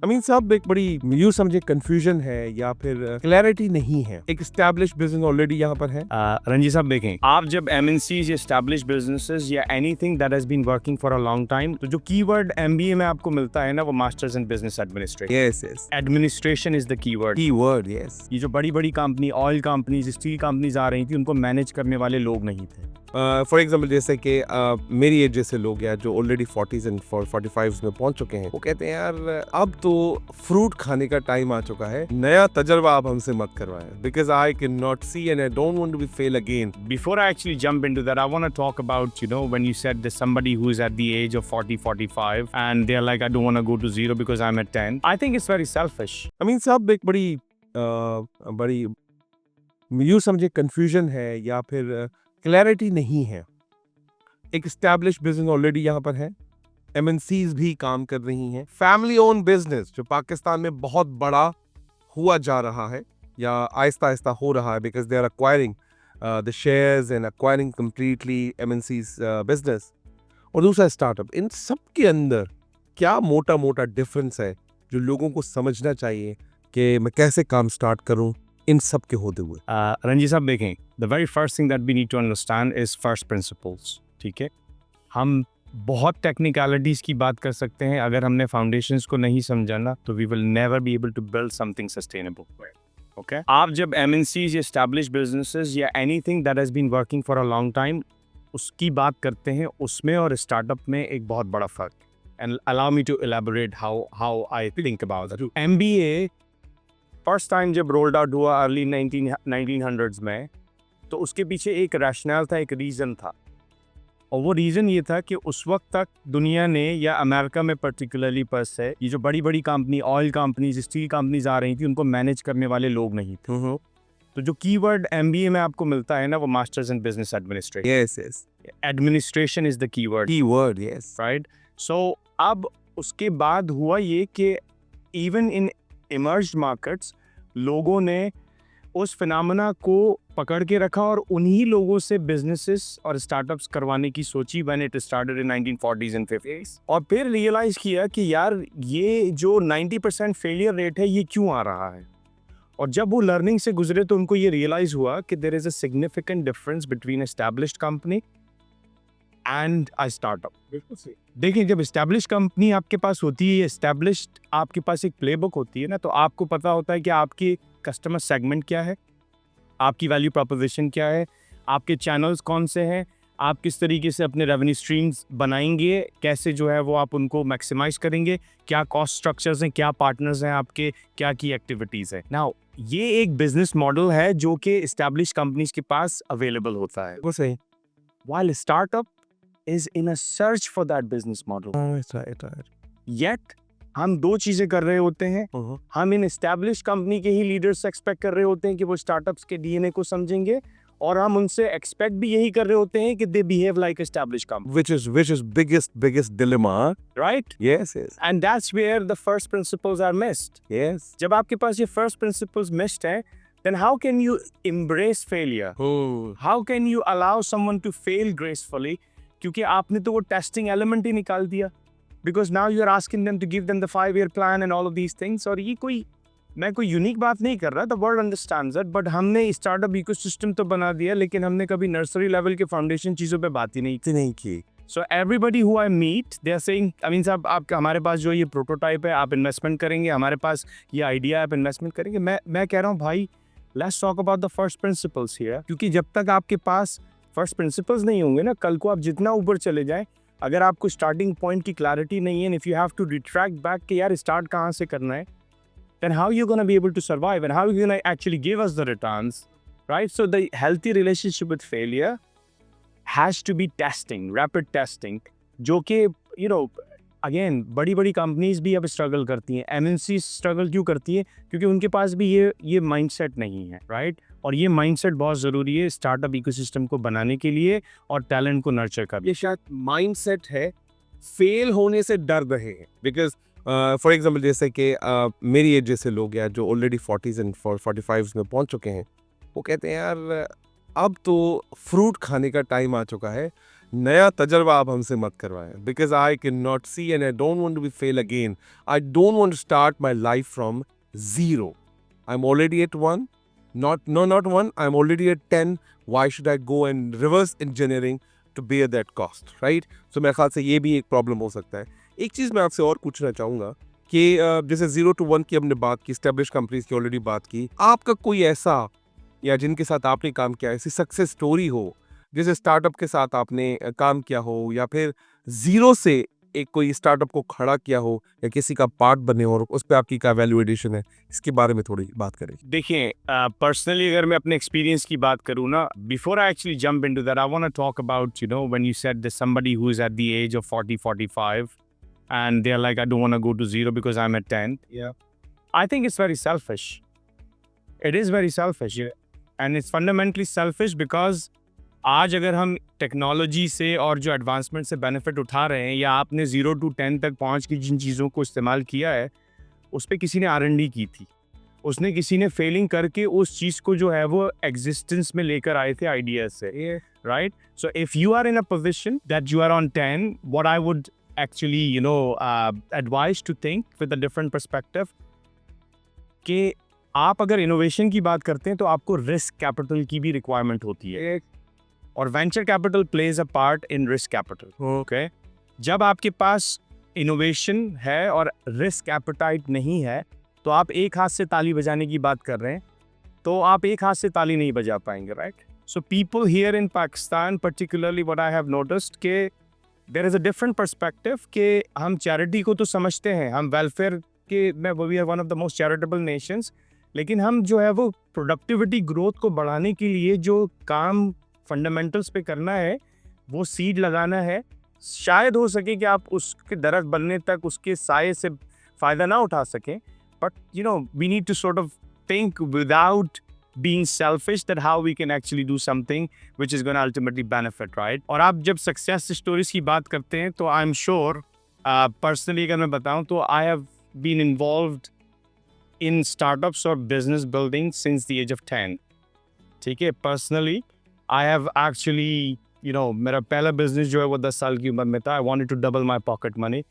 साहब एक बड़ी यूँ समझे कंफ्यूजन है या फिर क्लैरिटी नहीं है। एक एस्टैब्लिश बिजनेस ऑलरेडी यहाँ पर है। रंजी साहब देखें, आप जब एमएनसीज एस्टैब्लिश बिजनेसेस या anything that has been working for a long time, तो जो कीवर्ड एमबीए में आपको मिलता है ना, वो masters in business administration. Yes administration is the keyword. Keyword yes. ये जो बड़ी बड़ी company, oil companies, steel companies आ रही थी, उनको मैनेज करने वाले लोग नहीं थे। फॉर एग्जाम्पल जैसे कि मेरी एज जैसे लोग या जो ऑलरेडी 40s एंड 45s में पहुंच चुके हैं, वो कहते हैं यार अब तो फ्रूट खाने का टाइम आ चुका है, नया तजर्बा आप हमसे मत करवाएं, because I can not see and I don't want to be fail again. Before I actually jump into that, I want to talk about, when you said there's somebody who's at the age of 40, 45, and they're like, I don't want to go to zero because I'm at 10. I think it's very selfish. साहब एक बड़ी यूँ समझे confusion है या फिर clarity नहीं है। एक एस्टैब्लिश बिजनेस ऑलरेडी यहाँ पर है, एमएनसीज भी काम कर रही हैं, फैमिली ओन बिजनेस जो पाकिस्तान में बहुत बड़ा हुआ जा रहा है या आहिस्ता आहिस्ता हो रहा है, because they are acquiring the shares and acquiring completely MNCs business. और दूसरा स्टार्टअप, इन सब के अंदर क्या मोटा मोटा डिफरेंस है जो लोगों को समझना चाहिए कि मैं कैसे काम स्टार्ट करूं इन सब के होते हुए। रंजी साहब देखें, the very first thing that we need to understand is first principles. ठीक है, हम बहुत टेक्निकलिटीज की बात कर सकते हैं, अगर हमने फाउंडेशंस को नहीं समझाना तो we will never be able to build something sustainable. Okay, आप जब एमएनसीज या एस्टैब्लिश बिजनेसेस या anything that has been working for a long time उसकी बात करते हैं, उसमें और स्टार्टअप में एक बहुत बड़ा फर्क है। And allow me to elaborate how I think about that. MBA first time जब रोल्ड आउट हुआ अर्ली 1900s में, तो उसके पीछे एक रैशनल था, एक रीज़न था, और वो रीज़न ये था कि उस वक्त तक दुनिया ने, या अमेरिका में पर्टिकुलरली पर्स है, ये जो बड़ी बड़ी company, oil companies, steel companies आ रही थी, उनको मैनेज करने वाले लोग नहीं थे। तो जो कीवर्ड एमबीए में आपको मिलता है ना, वो masters in business administration. Yes administration is the keyword. Keyword yes. Right. So अब उसके बाद हुआ ये कि इवन इन इमर्ज्ड मार्केट्स लोगों ने उस फिनोमेना को पकड़ के रखा और उन्हीं लोगों से बिजनेसेस और स्टार्टअप्स करवाने की सोची when it started in 1940s and 50s। और फिर रियलाइज किया कि यार ये जो 90% फेलियर रेट है, ये क्यों आ रहा है। और जब वो लर्निंग से गुजरे तो उनको ये रियलाइज हुआ कि there is a significant difference between established company and a startup. बिल्कुल सही। देखिए, जब एस्टैब्लिश कंपनी आपके पास होती है, एस्टैब्लिश्ड आपके पास एक प्लेबुक होती है ना, तो आपको पता होता है कि आपकी कस्टमर सेगमेंट क्या है, आपकी वैल्यू प्रोपोजिशन क्या है, आपके चैनल्स कौन से हैं, आप किस तरीके से अपने रेवेन्यू स्ट्रीम्स बनाएंगे, कैसे जो है वो आप उनको मैक्सिमाइज करेंगे, क्या कॉस्ट स्ट्रक्चर्स हैं, क्या पार्टनर्स हैं आपके, क्या की एक्टिविटीज़ है। नाउ ये एक बिजनेस मॉडल है जो कि एस्टैब्लिश कंपनीज के पास अवेलेबल होता है, वो सही। while startup is in a search for that business model. Yet हम दो चीजें कर रहे होते हैं। हम इन एस्टैब्लिश कंपनी के ही लीडर्स से एक्सपेक्ट कर रहे होते हैं कि वो स्टार्टअप्स के डीएनए को समझेंगे, और हम उनसे एक्सपेक्ट भी यही कर रहे होते हैं कि they behave like establish company, which is biggest dilemma. Right. Yes. And that's where the first principles are missed. Yes. जब आपके पास ये फर्स्ट प्रिंसिपल्स मिस्ड हैं, then how can you embrace failure? How can you allow someone to fail gracefully? क्योंकि आपने तो वो testing element ही निकाल दिया, because now you are asking them to give them the 5-year plan and all of these things। और ये मैं कोई यूनिक बात नहीं कर रहा, the world understands it, but हमने स्टार्टअप इकोसिस्टम तो बना दिया, लेकिन हमने कभी नर्सरी लेवल के फाउंडेशन चीज़ों पे बात ही नहीं की। So everybody who I meet, they are saying, साहब आप हमारे पास जो ये प्रोटोटाइप है, आप इन्वेस्टमेंट करेंगे, हमारे पास ये आइडिया है, आप इन्वेस्टमेंट करेंगे। मैं कह रहा हूँ भाई, let's talk about the first principles here, क्योंकि जब तक आपके पास फर्स्ट प्रिंसिपल्स नहीं होंगे ना, कल को आप जितना ऊपर चले जाएं, अगर आपको स्टार्टिंग पॉइंट की क्लैरिटी नहीं है, if you have to retract back कि यार स्टार्ट कहाँ से करना है, then how you going to be able to survive and how you going to actually give us the returns, right? So the healthy relationship with failure has to be testing, rapid testing, जो कि again बड़ी बड़ी companies भी अब struggle करती हैं। MNC struggle क्यों करती है? क्योंकि उनके पास भी ये माइंडसेट नहीं है, राइट? और ये माइंडसेट बहुत ज़रूरी है स्टार्टअप इकोसिस्टम को बनाने के लिए और टैलेंट को नर्चर करने। ये शायद माइंडसेट है, फेल होने से डर रहे हैं, बिकॉज फॉर एग्जाम्पल जैसे कि मेरी एज जैसे लोग या जो ऑलरेडी 40s एंड 45s में पहुंच चुके हैं, वो कहते हैं यार अब तो फ्रूट खाने का टाइम आ चुका है, नया तजर्बा आप हमसे मत करवाएं, because I can not see and I don't want to be fail again. I don't want to start my life from zero. I'm already at one. Not one. I'm already at 10. Why should I go and reverse engineering to bear that cost, right? So मेरे ख्याल से ये भी एक problem हो सकता है. एक चीज़ मैं आपसे और पूछना चाहूँगा कि जैसे 0 to 1 की हमने बात की, स्टैब्लिश कंपनीज की ऑलरेडी बात की. आपका कोई ऐसा या जिनके साथ आपने काम किया ऐसी सक्सेस स्टोरी हो, जैसे स्टार्टअप के साथ आपने काम किया हो, या फिर जीरो से एक कोई स्टार्टअप को खड़ा किया हो, या किसी का पार्ट बने हो और उस पे आपकी क्या वैल्यू एडिशन है, इसके बारे में थोड़ी बात करें. देखिए, पर्सनली अगर मैं अपने एक्सपीरियंस की बात करूँ ना, before I actually jump into that, I want to talk about, you know, when you said that somebody who is at the age of 40-45 and they're like, I don't want to go to zero because I'm at 10. Yeah. I think it's very selfish. It is very selfish. Yeah. And it's fundamentally selfish because आज अगर हम technology से और जो advancement से benefit उठा रहे हैं, या आपने 0 to 10 तक पहुंच के जिन चीज़ों को इस्तेमाल किया है, उस पर किसी ने R&D की थी, उसने किसी ने फेलिंग करके उस चीज़ को जो है वो एग्जिस्टेंस में लेकर आए थे आइडियाज से, right? So if you are in a position that you are on 10, what I would actually, you know, advise to think with a different perspective कि आप अगर इनोवेशन की बात करते हैं तो आपको रिस्क कैपिटल की भी रिक्वायरमेंट होती है, और venture capital plays a part in risk capital. Okay, जब आपके पास इनोवेशन है और रिस्क एपेटाइट नहीं है, तो आप एक हाथ से ताली बजाने की बात कर रहे हैं, तो आप एक हाथ से ताली नहीं बजा पाएंगे, right? So people here in Pakistan particularly, what I have noticed के there is a different perspective कि हम चैरिटी को तो समझते हैं, हम वेलफेयर के में we are one of the most charitable nations, लेकिन हम जो है वो प्रोडक्टिविटी ग्रोथ को बढ़ाने के लिए जो काम फंडामेंटल्स पे करना है, वो सीड लगाना है. शायद हो सके कि आप उसके दरख्त बनने तक उसके साये से फ़ायदा ना उठा सकें, but you know we need to sort of think without being selfish that how we can actually do something which is going to ultimately benefit, right? और आप जब सक्सेस स्टोरीज की बात करते हैं तो आई एम श्योर, पर्सनली अगर मैं बताऊं तो I have been involved in startups और business building since the age of 10. ठीक है, personally I have actually, you know, मेरा पहला बिजनेस जो है वो 10 साल की उम्र में था. I wanted to double my pocket money.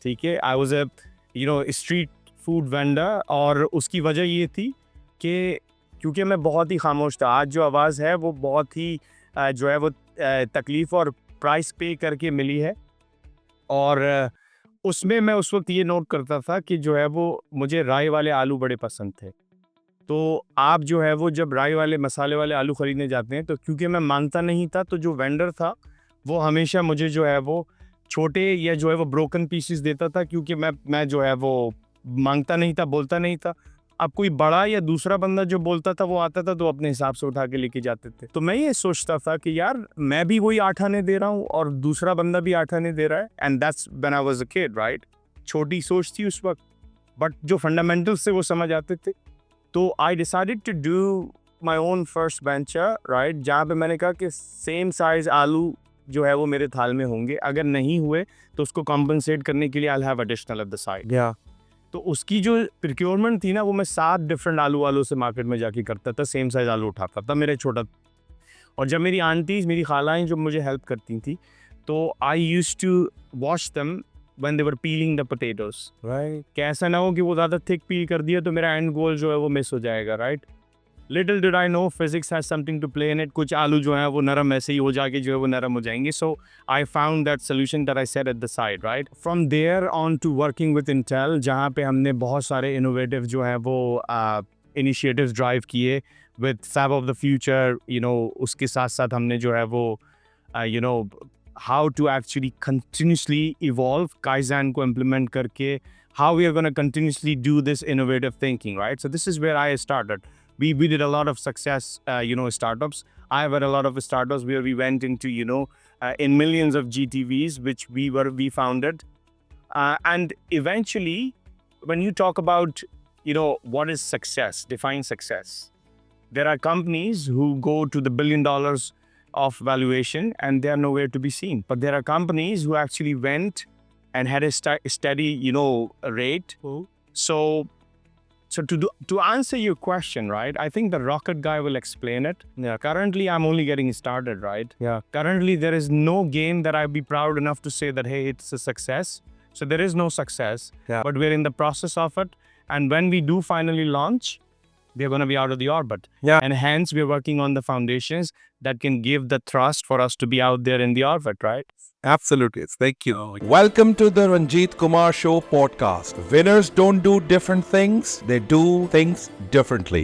ठीक है, I was a, you know, street food vendor, और उसकी वजह ये थी कि क्योंकि मैं बहुत ही खामोश था. आज जो आवाज़ है वो बहुत ही जो है वो तकलीफ़ और प्राइस पे करके मिली है, और उसमें मैं उस वक्त ये नोट करता था कि जो है वो मुझे राई वाले आलू बड़े पसंद थे. तो आप जो है वो जब राई वाले मसाले वाले आलू ख़रीदने जाते हैं, तो क्योंकि मैं मांगता नहीं था, तो जो वेंडर था वो हमेशा मुझे जो है वो छोटे या जो है वो ब्रोकन पीसेस देता था, क्योंकि मैं जो है वो मांगता नहीं था, बोलता नहीं था. अब कोई बड़ा या दूसरा बंदा जो बोलता था वो आता था तो अपने हिसाब से उठा के लेके जाते थे. तो मैं ये सोचता था कि यार मैं भी वही 8 आने दे रहा हूँ और दूसरा बंदा भी 8 आने दे रहा है, and that's when I was a kid, right? छोटी सोच थी उस वक्त, बट जो फंडामेंटल्स से वो समझ आते थे. तो I decided to do my own first venture, right, जहाँ पे मैंने कहा कि सेम साइज आलू जो है वो मेरे थाल में होंगे, अगर नहीं हुए तो उसको कॉम्पनसेट करने के लिए I have additional eight the side. तो उसकी जो प्रिक्योरमेंट थी ना, वो मैं 7 डिफरेंट आलू वालों से मार्केट में जाके करता था, सेम साइज आलू उठाता था, मेरे छोटा. और जब मेरी आंटीज, मेरी खालाएं जो मुझे हेल्प करती थी, तो I used to wash them when they were peeling the potatoes, right? कि ऐसा ना हो कि वो ज़्यादा थिक पील कर दिया तो मेरा एंड गोल जो है वो मिस हो जाएगा, right? Little did I know physics has something to play in it. कुछ आलू जो है वो नरम ऐसे ही हो जाके जो है वो नरम हो जाएंगे. So I found that solution that I set at the side, right? From there on to working with Intel, जहाँ पे हमने बहुत सारे इनोवेटिव जो है वो इनिशिएटिव्स ड्राइव किए with fab of the future. You know, उसके साथ साथ हमने जो है वो you know how to actually continuously evolve, kaizen को इम्प्लीमेंट करके how we are gonna continuously do this innovative thinking, right? So this is where I started. We did a lot of success, you know, startups. I've had a lot of startups where we went into, you know, in millions of GTVs, which we founded. And eventually, when you talk about, you know, what is success, define success. There are companies who go to the $1 billion of valuation and they are nowhere to be seen. But there are companies who actually went and had a steady, you know, rate. So So to answer your question, right? I think the rocket guy will explain it. Yeah. Currently, I'm only getting started, right? Yeah. Currently, there is no game that I'd be proud enough to say that, hey, it's a success. So there is no success, Yeah. but we're in the process of it. And when we do finally launch, we're going to be out of the orbit. Yeah. And hence, we're working on the foundations that can give the thrust for us to be out there in the orbit, right? Absolutely. Thank you. Welcome to the Ranjit Kumar Show podcast. Winners don't do different things, they do things differently.